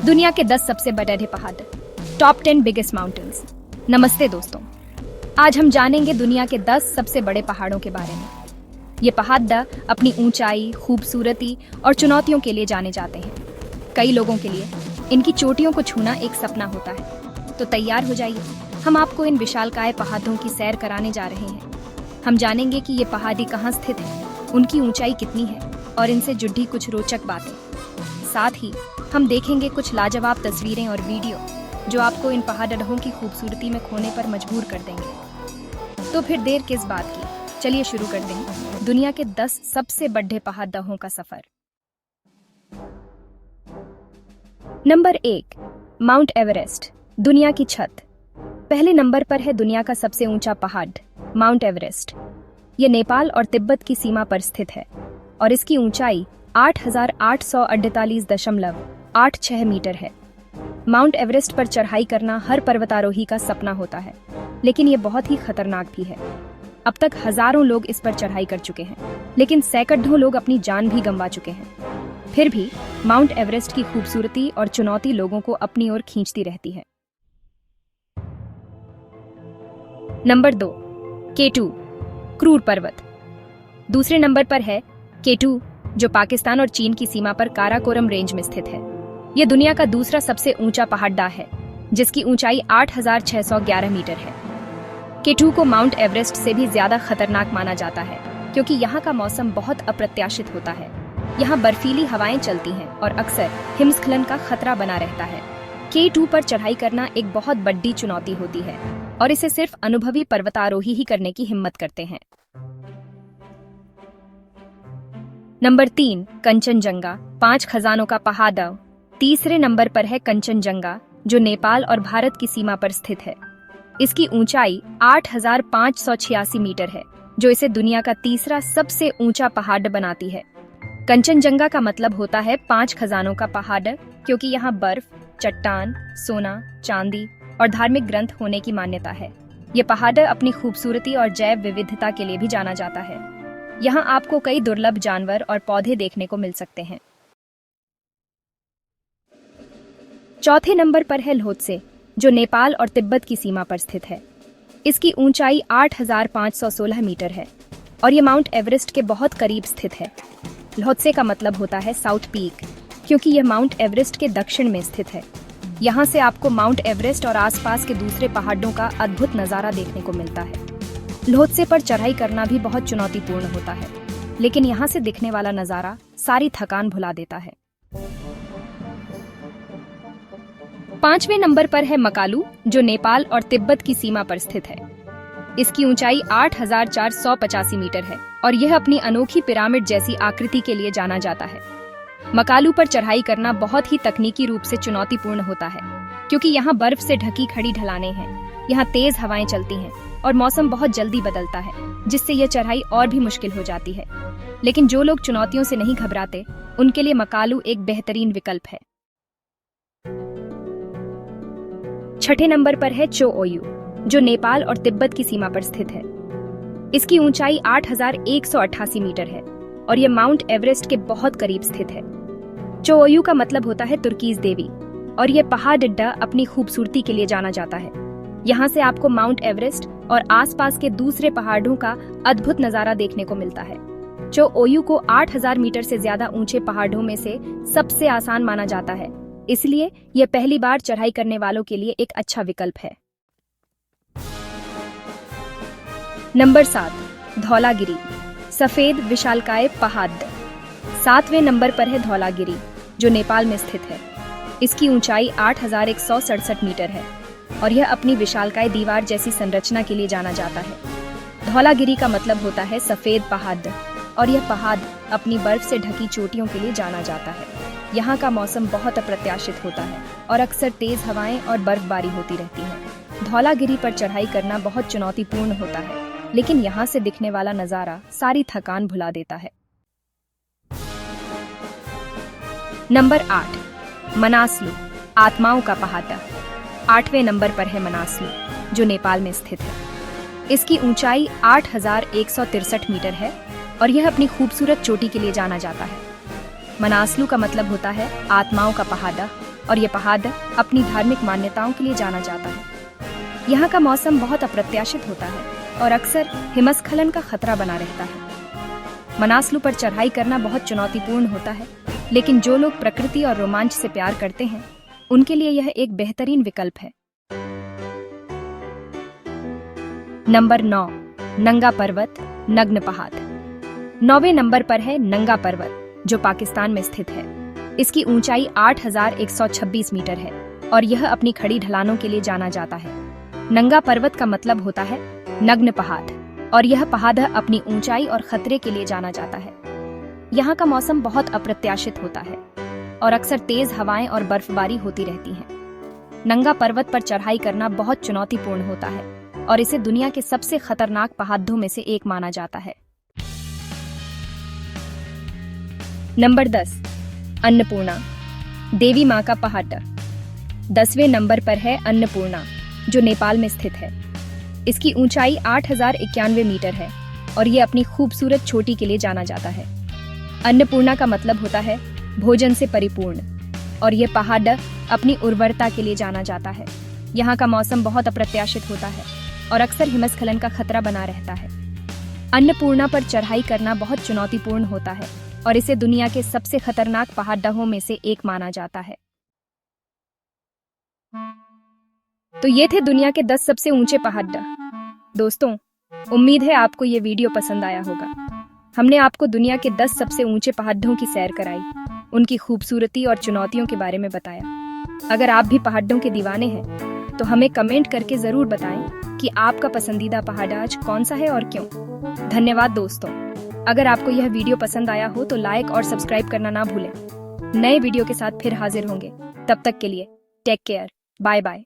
दुनिया के 10 सबसे बड़े पहाड़, टॉप 10 बिगेस्ट माउंटेन्स। नमस्ते दोस्तों, आज हम जानेंगे दुनिया के 10 सबसे बड़े पहाड़ों के बारे में। ये पहाड़ अपनी ऊंचाई, खूबसूरती और चुनौतियों के लिए जाने जाते हैं। कई लोगों के लिए इनकी चोटियों को छूना एक सपना होता है। तो तैयार हो जाइए, हम आपको इन विशालकाय पहाड़ों की सैर कराने जा रहे हैं। हम जानेंगे कि ये पहाड़ी कहाँ स्थित है, उनकी ऊंचाई कितनी है और इनसे जुड़ी कुछ रोचक बातें। साथ ही हम देखेंगे कुछ लाजवाब तस्वीरें और वीडियो जो आपको इन पहाड़ों की खूबसूरती में खोने पर मजबूर कर देंगे। तो फिर देर किस बात की, चलिए शुरू करते हैं दुनिया के 10 सबसे बड़े पहाड़ों का सफर। नंबर 1, माउंट एवरेस्ट, दुनिया की छत। पहले नंबर पर है दुनिया का सबसे ऊंचा पहाड़, माउंट एवरेस्ट। ये नेपाल और तिब्बत की सीमा पर स्थित है और इसकी ऊंचाई 8,848.86 मीटर है। माउंट एवरेस्ट पर चढ़ाई करना हर पर्वतारोही का सपना होता है, लेकिन ये बहुत ही खतरनाक भी है। अब तक हजारों लोग इस पर चढ़ाई कर चुके हैं, लेकिन सैकड़ों लोग अपनी जान भी गंवा चुके हैं। फिर भी माउंट एवरेस्ट की खूबसूरती और चुनौती लोगों को अपनी ओर खींचती रहती है। नंबर 2, K2, क्रूर पर्वत। दूसरे नंबर पर है K2, जो पाकिस्तान और चीन की सीमा पर काराकोरम रेंज में स्थित है। यह दुनिया का दूसरा सबसे ऊंचा पहाड़ है, जिसकी ऊंचाई 8,611 मीटर है। K2 को माउंट एवरेस्ट से भी ज्यादा खतरनाक माना जाता है, क्योंकि यहाँ का मौसम बहुत अप्रत्याशित होता है। यहाँ बर्फीली हवाएं चलती हैं और अक्सर हिमस्खलन का खतरा बना रहता है। K2 पर चढ़ाई करना एक बहुत बड़ी चुनौती होती है और इसे सिर्फ अनुभवी पर्वतारोही ही करने की हिम्मत करते हैं। नंबर 3, कंचनजंगा, 5 खजानों का पहाड़। तीसरे नंबर पर है कंचनजंगा, जो नेपाल और भारत की सीमा पर स्थित है। इसकी ऊंचाई 8,586 मीटर है, जो इसे दुनिया का तीसरा सबसे ऊंचा पहाड़ बनाती है। कंचनजंगा का मतलब होता है 5 खजानों का पहाड़, क्योंकि यहाँ बर्फ, चट्टान, सोना, चांदी और धार्मिक ग्रंथ होने की मान्यता है। ये पहाड़ अपनी खूबसूरती और जैव विविधता के लिए भी जाना जाता है। यहाँ आपको कई दुर्लभ जानवर और पौधे देखने को मिल सकते हैं। चौथे नंबर पर है ल्होत्से, जो नेपाल और तिब्बत की सीमा पर स्थित है। इसकी ऊंचाई 8,516 मीटर है और ये माउंट एवरेस्ट के बहुत करीब स्थित है। ल्होत्से का मतलब होता है साउथ पीक, क्योंकि यह माउंट एवरेस्ट के दक्षिण में स्थित है। यहाँ से आपको माउंट एवरेस्ट और आसपास के दूसरे पहाड़ों का अद्भुत नजारा देखने को मिलता है। ल्होत्से पर चढ़ाई करना भी बहुत चुनौतीपूर्ण होता है, लेकिन यहाँ से दिखने वाला नजारा सारी थकान भुला देता है। 5वें नंबर पर है मकालू, जो नेपाल और तिब्बत की सीमा पर स्थित है। इसकी ऊंचाई 8,485 मीटर है और यह अपनी अनोखी पिरामिड जैसी आकृति के लिए जाना जाता है। मकालू पर चढ़ाई करना बहुत ही तकनीकी रूप से चुनौतीपूर्ण होता है, क्योंकि यहाँ बर्फ से ढकी खड़ी ढलानें हैं, यहाँ तेज हवाएं चलती हैं और मौसम बहुत जल्दी बदलता है, जिससे यह चढ़ाई और भी मुश्किल हो जाती है। लेकिन जो लोग चुनौतियों से नहीं घबराते, उनके लिए मकालू एक बेहतरीन विकल्प है। 6ठे नंबर पर है चो ओयू, जो नेपाल और तिब्बत की सीमा पर स्थित है। इसकी ऊंचाई 8,188 मीटर है और यह माउंट एवरेस्ट के बहुत करीब स्थित है। चो ओयू का मतलब होता है तुर्कीज देवी और यह पहाड़ अपनी खूबसूरती के लिए जाना जाता है। यहाँ से आपको माउंट एवरेस्ट और आसपास के दूसरे पहाड़ों का अद्भुत नजारा देखने को मिलता है। चो ओयू को 8,000 मीटर से ज्यादा ऊंचे पहाड़ों में से सबसे आसान माना जाता है, इसलिए यह पहली बार चढ़ाई करने वालों के लिए एक अच्छा विकल्प है। नंबर 7, धौलागिरी, सफेद विशालकाय पहाड़। 7वें नंबर पर है धौलागिरी, जो नेपाल में स्थित है। इसकी ऊंचाई 8,167 मीटर है और यह अपनी विशालकाय दीवार जैसी संरचना के लिए जाना जाता है। धौलागिरी का मतलब होता है सफेद पहाड़ और यह पहाड़ अपनी बर्फ से ढकी चोटियों के लिए जाना जाता है। यहाँ का मौसम बहुत अप्रत्याशित होता है और अक्सर तेज हवाएं और बर्फबारी होती रहती है। धौलागिरी पर चढ़ाई करना बहुत चुनौतीपूर्ण होता है, लेकिन यहाँ से दिखने वाला नजारा सारी थकान भुला देता है। नंबर 8, मनासलु, आत्माओं का पहाड़। 8वें नंबर पर है मनासलु, जो नेपाल में स्थित है। इसकी ऊंचाई 8,163 मीटर है और यह अपनी खूबसूरत चोटी के लिए जाना जाता है। मनासलू का मतलब होता है आत्माओं का पहाड़, और ये पहाड़ अपनी धार्मिक मान्यताओं के लिए जाना जाता है। यहाँ का मौसम बहुत अप्रत्याशित होता है और अक्सर हिमस्खलन का खतरा बना रहता है। मनासलू पर चढ़ाई करना बहुत चुनौतीपूर्ण होता है, लेकिन जो लोग प्रकृति और रोमांच से प्यार करते हैं उनके लिए यह एक बेहतरीन विकल्प है। नंबर 9, नंगा पर्वत नग्न पहाड़। 9वें नंबर पर है नंगा पर्वत, जो पाकिस्तान में स्थित है। इसकी ऊंचाई 8126 मीटर है और यह अपनी खड़ी ढलानों के लिए जाना जाता है। नंगा पर्वत का मतलब होता है नग्न पहाड़, और यह पहाड़ अपनी ऊंचाई और खतरे के लिए जाना जाता है। यहाँ का मौसम बहुत अप्रत्याशित होता है और अक्सर तेज हवाएं और बर्फबारी होती रहती है। नंगा पर्वत पर चढ़ाई करना बहुत चुनौतीपूर्ण होता है और इसे दुनिया के सबसे खतरनाक पहाड़ों में से एक माना जाता है। नंबर 10, अन्नपूर्णा देवी मां का पहाड़। 10वें नंबर पर है अन्नपूर्णा, जो नेपाल में स्थित है। इसकी ऊंचाई 8091 मीटर है और ये अपनी खूबसूरत चोटी के लिए जाना जाता है। अन्नपूर्णा का मतलब होता है भोजन से परिपूर्ण, और ये पहाड़ अपनी उर्वरता के लिए जाना जाता है। यहाँ का मौसम बहुत अप्रत्याशित होता है और अक्सर हिमस्खलन का खतरा बना रहता है। अन्नपूर्णा पर चढ़ाई करना बहुत चुनौतीपूर्ण होता है और इसे दुनिया के सबसे खतरनाक पहाड़ों में से एक माना जाता है। तो ये थे दुनिया के 10 सबसे ऊंचे पहाड़। दोस्तों, उम्मीद है आपको ये वीडियो पसंद आया होगा। हमने आपको दुनिया के 10 सबसे ऊंचे पहाड़ों की सैर कराई, उनकी खूबसूरती और चुनौतियों के बारे में बताया। अगर आप भी पहाड़ों के दीवाने हैं तो हमें कमेंट करके जरूर बताएं कि आपका पसंदीदा पहाड़ आज कौन सा है और क्यों। धन्यवाद दोस्तों। अगर आपको यह वीडियो पसंद आया हो तो लाइक और सब्सक्राइब करना ना भूलें। नए वीडियो के साथ फिर हाजिर होंगे। तब तक के लिए टेक केयर, बाय बाय।